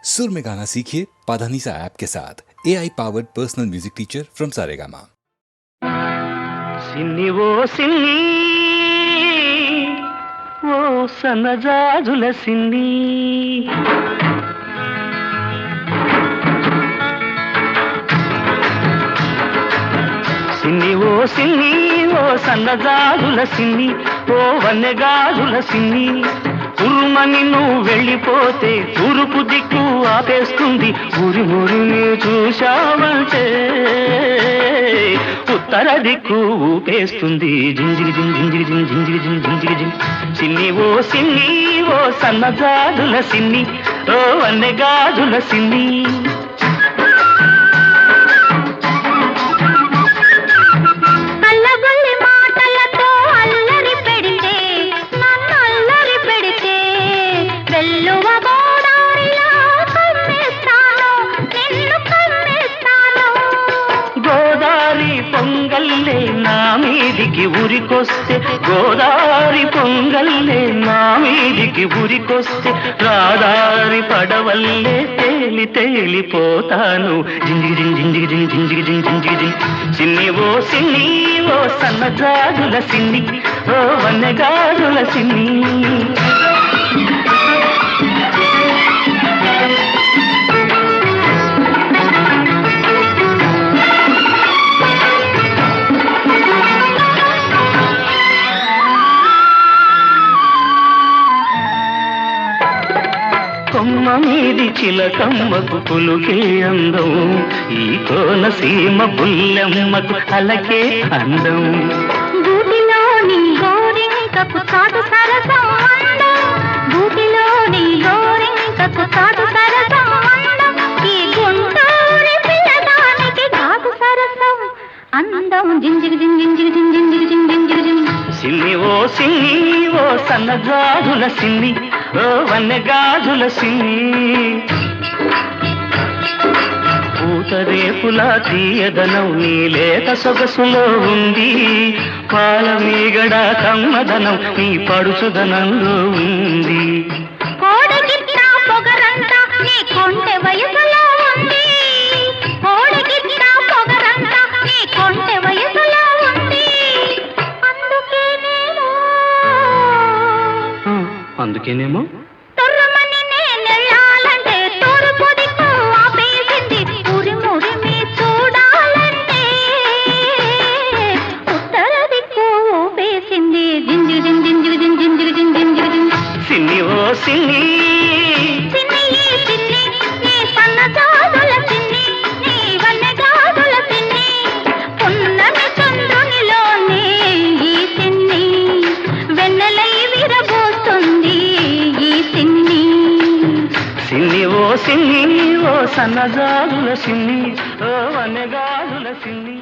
सुर में गाना सीखिए पाधानीसा ऐप के साथ AI powered personal music teacher from Saregama. సిన్ని ఓ సిన్ని ఓ సన్నజాజుల సిన్ని సిన్ని ఓ సిన్ని ఓ సన్నజాజుల సిన్ని ఓ వన్నెగాజుల సిన్ని ఉరుమని నువ్వు వెళ్ళిపోతే తూర్పు దిక్కు ఆపేస్తుంది ఊరి ఊరిని చూశావంటే ఉత్తర దిక్కు ఊపేస్తుంది జింజిరి జిం జింజిరి జిం జింజిరి జిం జింజిరి జిం సిన్ని ఓ సన్నగాజుల సిన్ని ఓ వన్నెగాజుల సిన్ని పొంగల్లే నా మీదికి ఉరికొస్తే గోదారి పొంగల్లే నా మీదికి ఉరికొస్తే రాదారి పడవల్లే తేలి తేలిపోతాను జింజిగి జింజిగి జింజిగి జింజిగి సిన్ని ఓ సన్నజాజుల సిన్ని ఓ వన్నెగాజుల సిన్ని కొమ్మ మీది చిలకమ్మకు పులుకే అందం ఈ కోనసీమ పుల్లెమ్మకు అలకే అందం గూటిలోని గోరింకకు చాటు సరసం అందం గూటిలోని గోరింకకు చాటు సరసం అందం ఈ గుంటూరి పిల్లదానికి కాదు సరసం అందం జింజిగి జింజిగి జింజిగి జింజిగి సిన్ని ఓ సన్నగాజుల సిన్ని ఓ వన్నెగాజుల సిన్ని పూతరేపులా తీయదనం నీ లేత సొగసులో ఉంది పాల మీగడ కమ్మదనం నీ పడుచుదనంలో ఉంది కోడగిట్ట పొగరంతా నీ కొంటె వయసులో ఉంది కోడగిట్ట పొగరంతా నీ కొంటె వయసులో ఉంది అందుకేనేమో తొర్రమని నేనెళ్ళాలంటే తూర్పు దిక్కు ఆపేసింది ఉరిమురిమి చూడాలంటే ఉత్తర దిక్కు ఊపేసింది జింజిగి జింజిగి జింజిగి జింజిగి సిన్ని సిన్ని సిన్ని నీ సన్నజాజుల సిన్ని నీ వన్నెగాజుల సిన్ని పున్నమి చంద్రునిలోనే ఈ సిన్ని వెన్నెలై విరబోస్తుంది ఈ సిన్ని సిన్ని ఓ సన్నజాజుల సిన్ని ఓ వన్నెగాజుల సిన్ని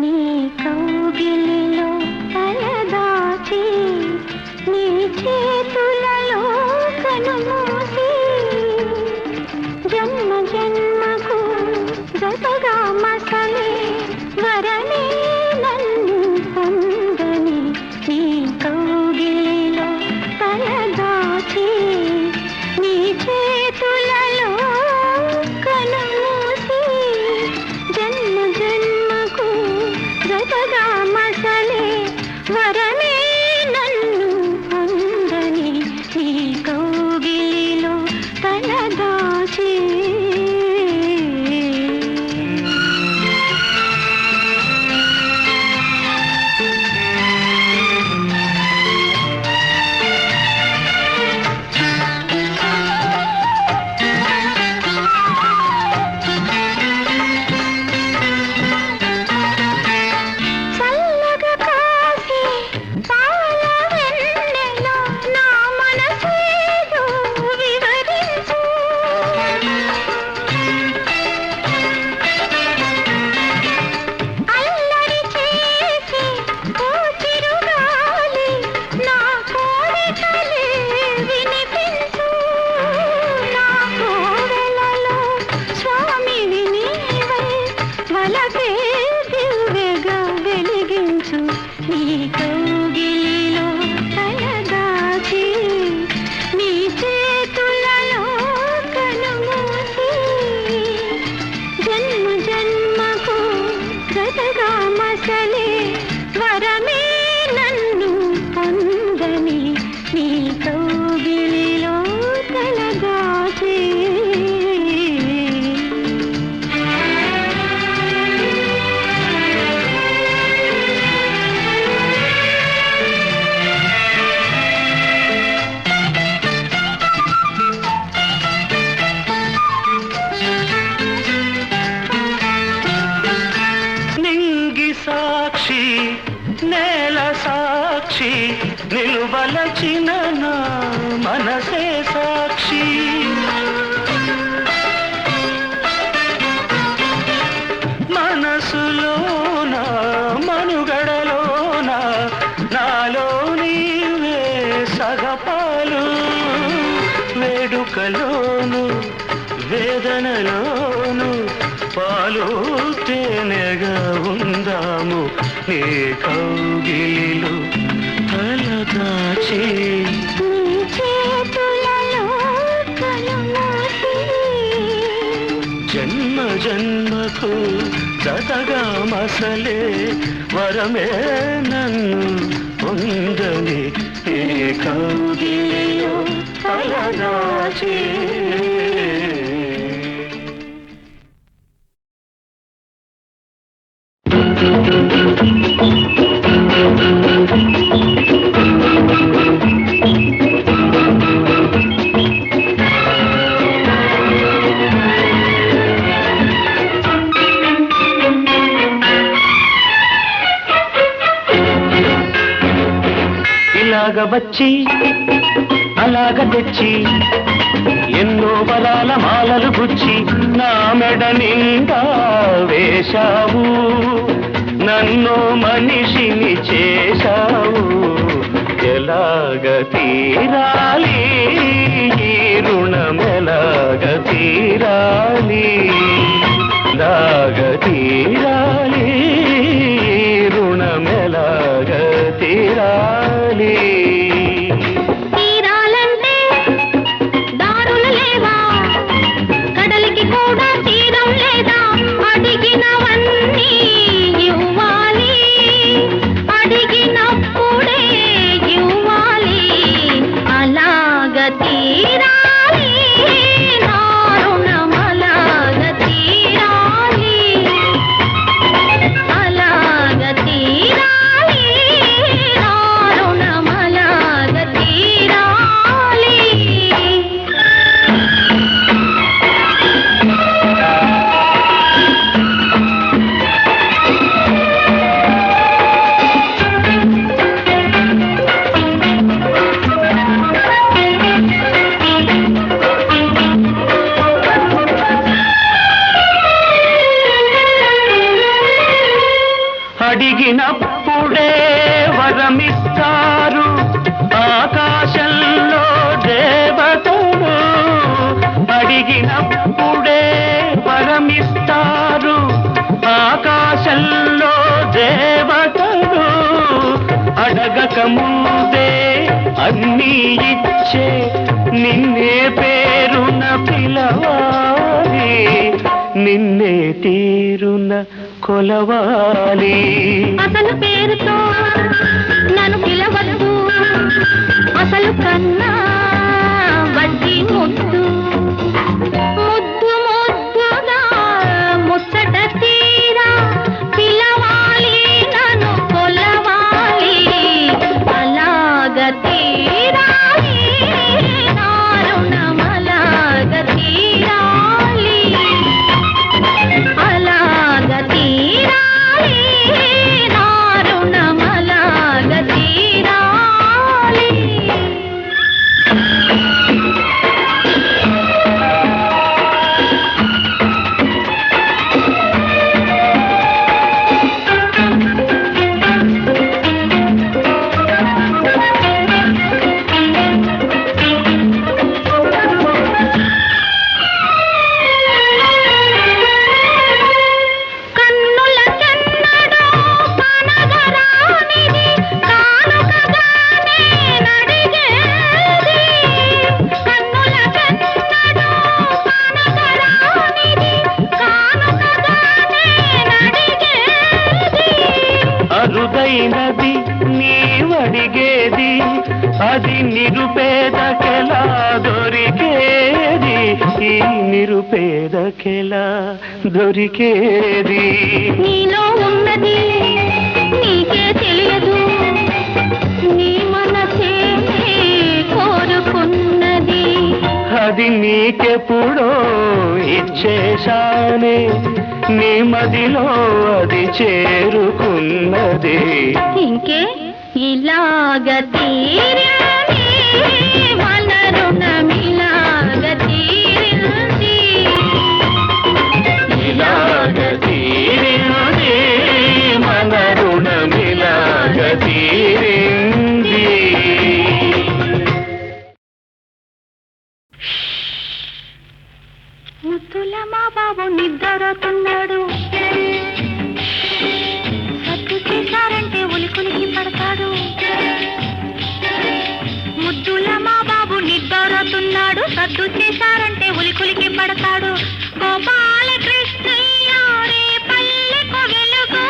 నీ కౌగిలిలో తలదాచి నీ చేతులలో కనుమూసి జన్మ జన్మకు జతగా మసలే వరనే నన్ను పొందని నీ కౌగిలిలో తలదాచి నీ చేతులలో కనుమూసి జన్మ జన్మకు జతగా మసలే వరనే నన్ను పొందని నీ కౌగిలిలో తలదాచి చల్లగా కాసి మసలే వరమే నన్ను పొందని నీ కౌగిలిలో తలదాచే సాక్షి నేల సాక్షి నిలువలచిన నా మనసే సాక్షి మనసులోన మనుగడలోన నాలో నీవే సగపాలు వేడుకలోను వేదనలోను పాలు తేనెగా ఉందాము నీ కౌగిలిలో తలదాచి జన్మ జన్మకు జతగా మసలే వరమే నన్ను పొందని నీ కౌగిలిలో తలదాచి ఇలాగ వచ్చి అలాగ తెచ్చి ఎన్నో బలాల మాలలు గుచ్చి నా మెడ నిండా వేశావు నన్ను మనిషిని చేశావు ఎలాగ తీరాలి ఈ రుణమెలాగ తీరాలి ఎలాగ తీరాలి ఈ రుణమెలాగ తీరాలి తీరాలంటే దారులు లేవా కడలికి కూడా తీరం లేదా అడిగినవన్నీ ఇవ్వాలి అడిగినప్పుడే ఇవ్వాలి అలాగ తీరాలి నా రుణం అలాగ తీరాలి అలాగ తీరాలి నా రుణం అలాగ తీరాలి అడిగినప్పుడే వరమిస్తారు ఆకాశంలో దేవతలు అడిగినప్పుడే వరమిస్తారు ఆకాశంలో దేవతలు అడగక ముందే అన్నీ ఇచ్చే నిన్నే పేరున పిలవాలి నిన్నే తీరున కొలవాలి అసలు పేరుతో నన్ను పిలవద్దు అసలు కన్నా వడ్డీ ముద్దు ముద్దు ముద్దుగా ముచ్చట తీరా పిలవాలి నన్ను కొలవాలి అలాగ తీరాలి నా రుణం అలాగ తీరాలి అలాగ తీరాలి నా విలువైనది నీవడిగేది అది నిరుపేదకెలా దొరికేది ఈ నిరుపేదకెలా దొరికేది నీలో ఉన్నది నీకే తెలియదు నీ మనసే కోరుకున్నది అది నీకెప్పుడో ఇచ్చేశానే నీ మదిలో అది చేరుకున్నది ఇంకే ఇలాగ తీరింది మన రుణమిలాగ తీరింది ఇలాగ తీరింది మన రుణమిలాగ తీరింది ముద్దుల మా బాబు నిద్రతున్నాడు సత్తు చేశారంటే ఉలికులికి పడతాడు ముద్దుల మా బాబు నిద్రతున్నాడు సద్దు చేశారంటే ఉలికులికి పడతాడు గోపాలకృష్ణయ్య రే పల్లెకు వెలుగు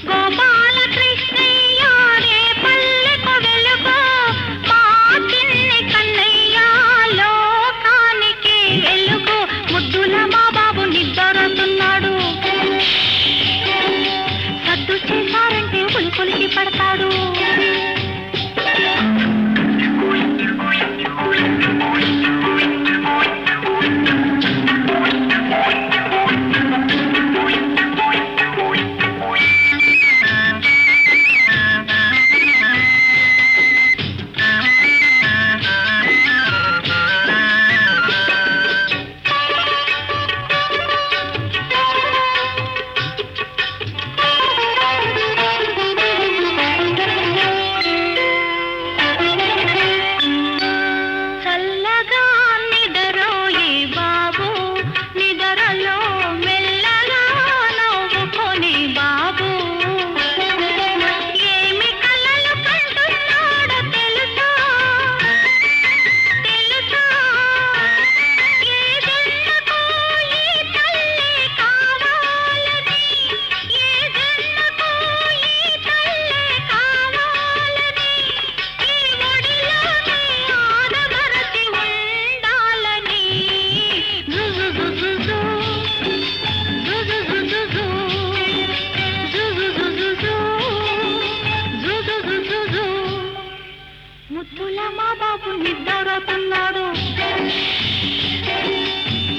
గోపాలకృష్ణయ్య రే పల్లెకు వెలుగు మా చిన్ని కన్నయ్య లోకానికి వెలుగు ముద్దుల మా బాబు నిద్రతున్నాడు సద్దు చేశారంటే ఉలికులికి పడతాడు చల్లగా నిద్రోయి బాబు నిద్రలో మెల్లగా నవ్వుకొని బాబు ఏమి కలలు కంటున్నాడో తెలుసా తెలుసా ఏ జన్మకు ఈ తల్లి కావాలని ఏ జన్మకు ఈ తల్లి కావాలని ఈ ఒడిలోనే ఆదమరచి ఉండాలని జుజుజుజుజు జుజుజుజుజు జుజుజుజుజు జుజుజుజుజు ముద్దుల మా బాబు నిద్రతున్నాడు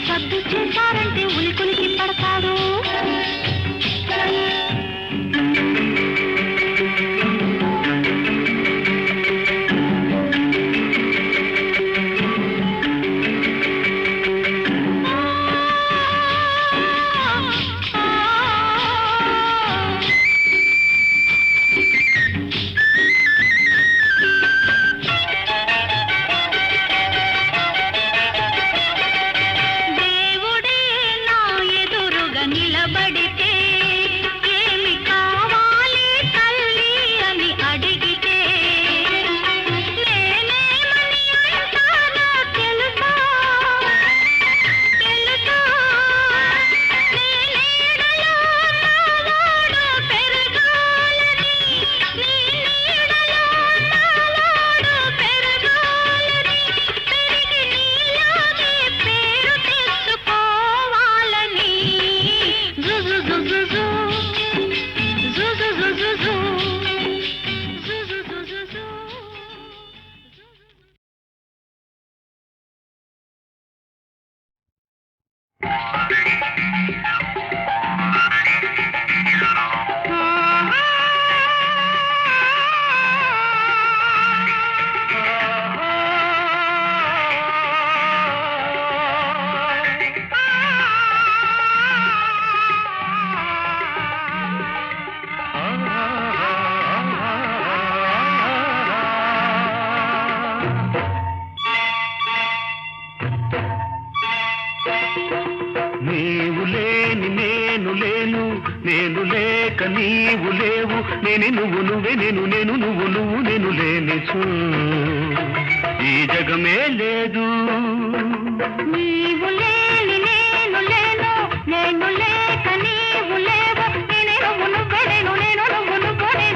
సద్దు చేశారంటే ఉలికులికి పడతాడు దేవుడే నా ఎదురుగా నిలబడితే ఏమి కావాలి తల్లి అని అడిగితే నేనేమని అంటానో తెలుసా తెలుసా నీ నీడలో నావాడు పెరగాలని నీ నీడలో నావాడు పెరగాలని పెరిగి నీలాగే పేరు తెచ్చుకోవాలని జుజుజుజుజు జుజుజుజుజు జుజుజుజుజు నీవు లేని నేను లేను నేను లేక నీవు లేవు నేనే నువ్వు నువ్వే నేను నేను నువ్వు నువ్వు నేను లేనిచు ఈ జగమే లేదు నీవు లేని నేను లేను నేను లేక నీవు లేవు నేనే నువ్వు నువ్వే నేను నేను నువ్వు నువ్వు నేను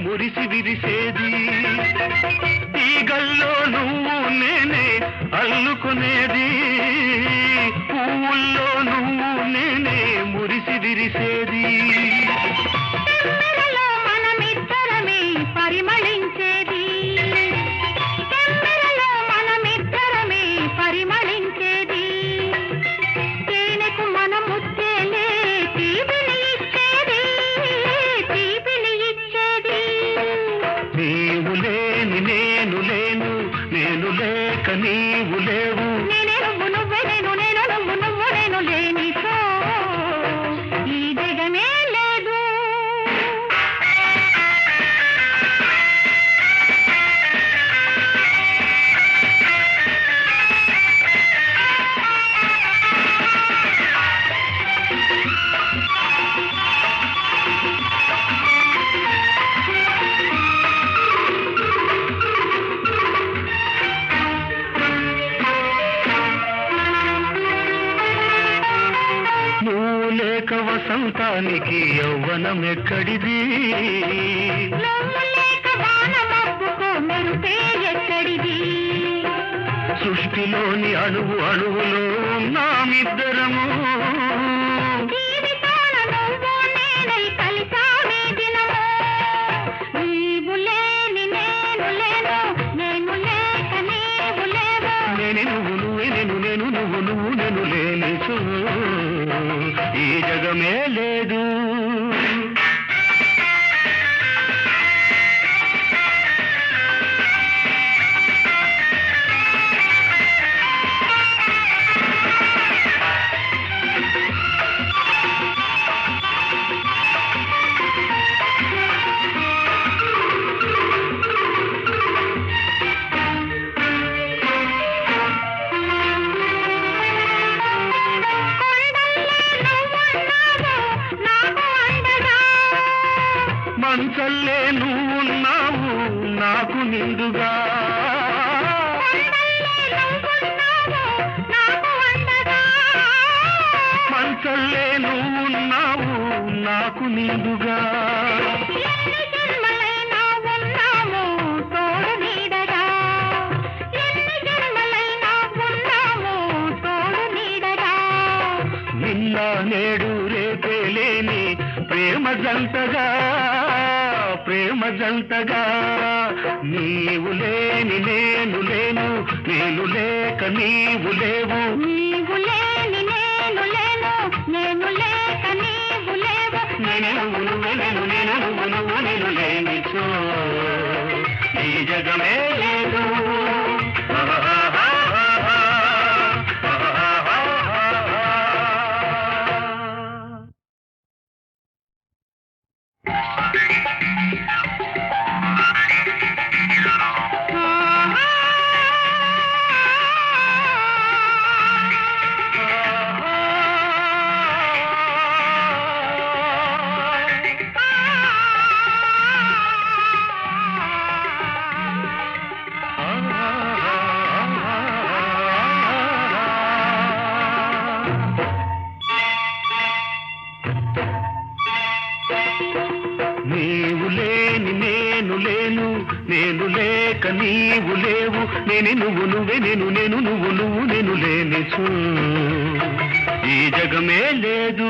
మురిసి విరిసేది తీగల్లో నువ్వు నేనే అల్లుకునేది పువ్వుల్లో నువ్వు నేనే మురిసి విరిసేది తెమ్మెరలో మనమిద్దరమే పరిమళించేది తెమ్మెరలో మనమిద్దరమే పరిమళించేది తేనెకు మన ముచ్చేలే తీపిని ఇచ్చేది తీపిని ఇచ్చేది నీవు లేని నేను లేను నేను లేక నీవు లేవు నేనే నువ్వు నువ్వే నేను నువ్వు నువ్వు నేను లేనిచో ఈ జగమే లేదు నువ్వు లేక వసంతానికి యౌవనం ఎక్కడిది నువ్వు లేక వాన మబ్బుకు మెరుపే ఎక్కడిది సృష్టిలోని అణువు అణువులో నామిద్దరము జీవితాన నువ్వు నేనై కలిసామే దినము నీవు లేని నేను లేను నేను లేక నీవు లేవు నేనే నువ్వు నువ్వే నేను నువ్వు నువ్వు నేను లేనిచో ఈ జగమే లేదు మంచల్లే నువ్వున్నావు నాకు నిండుగా మంచల్లే నువ్వున్నావు నాకు నిండుగా నిన్న నేడు రేపే లేని ప్రేమ జంటగా నీవు లేని నేను లేను నేను లేక నీవు లేవు నీవు లేని నేను లేను నేను లేక నీవు లేవు నేను నువ్వు నువ్వే నేను నువ్వు నువ్వు నేను లేనిచో ఈ జగమే లేదు నీవు లేని నేను లేను నేను లేక నీవు లేవు నేనే నువ్వు నువ్వే నేను నువ్వు నువ్వు నేను లేనిచో ఈ జగమే లేదు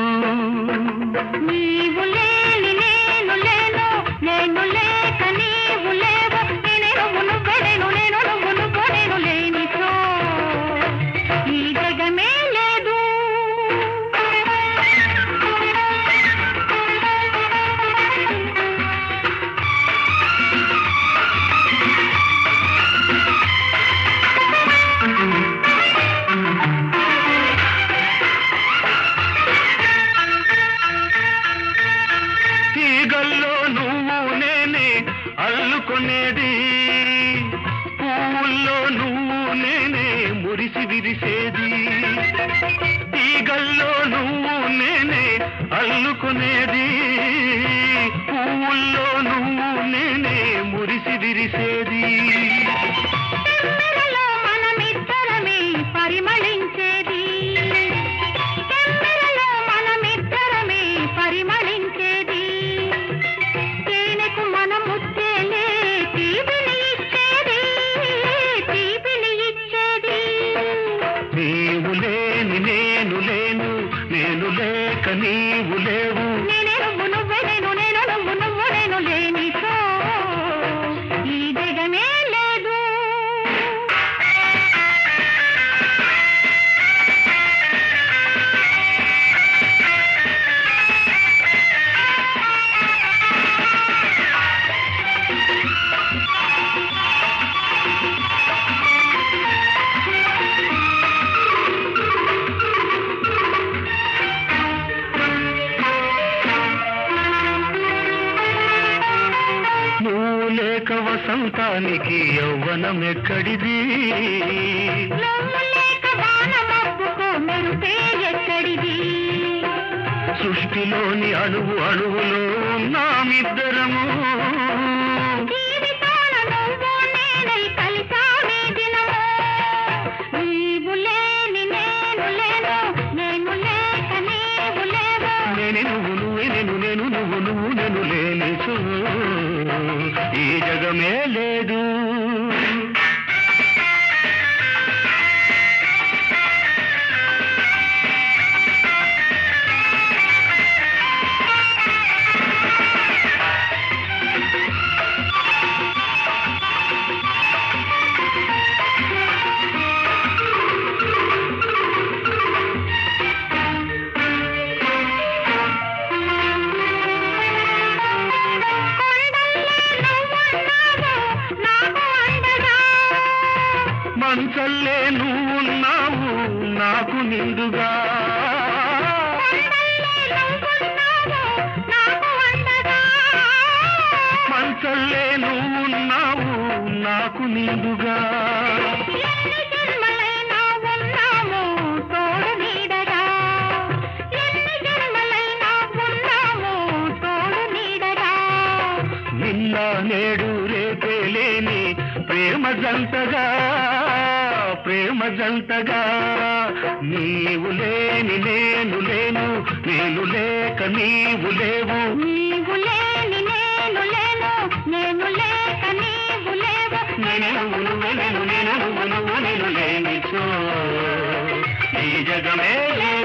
నీవు లేని నేను లేను నేను లేక నీవు లేవు నేనే నువ్వు నువ్వే నేను నువ్వు నువ్వు నేను లేనిచో ఈ జగమే లేదు తీగల్లో నువ్వు నేనే అల్లుకునేది పువ్వుల్లో నువ్వు నేనే మురిసి విరిసేది తీగల్లో నువ్వు నేనే అల్లుకునేది పువ్వుల్లో నువ్వు నేనే మురిసి విరిసేది తెమ్మెరలో మనమిద్దరమే పరిమళించేది తెమ్మెరలో మనమిద్దరమే పరిమళించేది తేనెకు మన ముచ్చ లేక వసంతానికి యవ్వనం ఎక్కడిది నువ్వు లేక వాన మబ్బుకు మెరుపే ఎక్కడిది సృష్టిలోని అణువు అణువులో ఉన్నామిద్దరము జీవితాల నువ్వు నేనై కలిసామే దినము నీవు లేని నేను లేను నేను లేక నీవు లేవు నేనే నువ్వు నువ్వే నేను నువ్వు నేను లేని ఈ జగమే లేదు మంచల్లే నువ్వున్నావు నాకు నిండుగా మంచల్లే నువ్వున్నావు నాకు నిండుగా నిన్న నేడు రేపే లేని ప్రేమ జంటగా నీవు లేని నేను లేను నేను లేక నీవు లేవు నీవు లేని నేను లేను నేను లేక నీవు లేవు నేను నువ్వు నేను లేని ఈ జగమే లేదు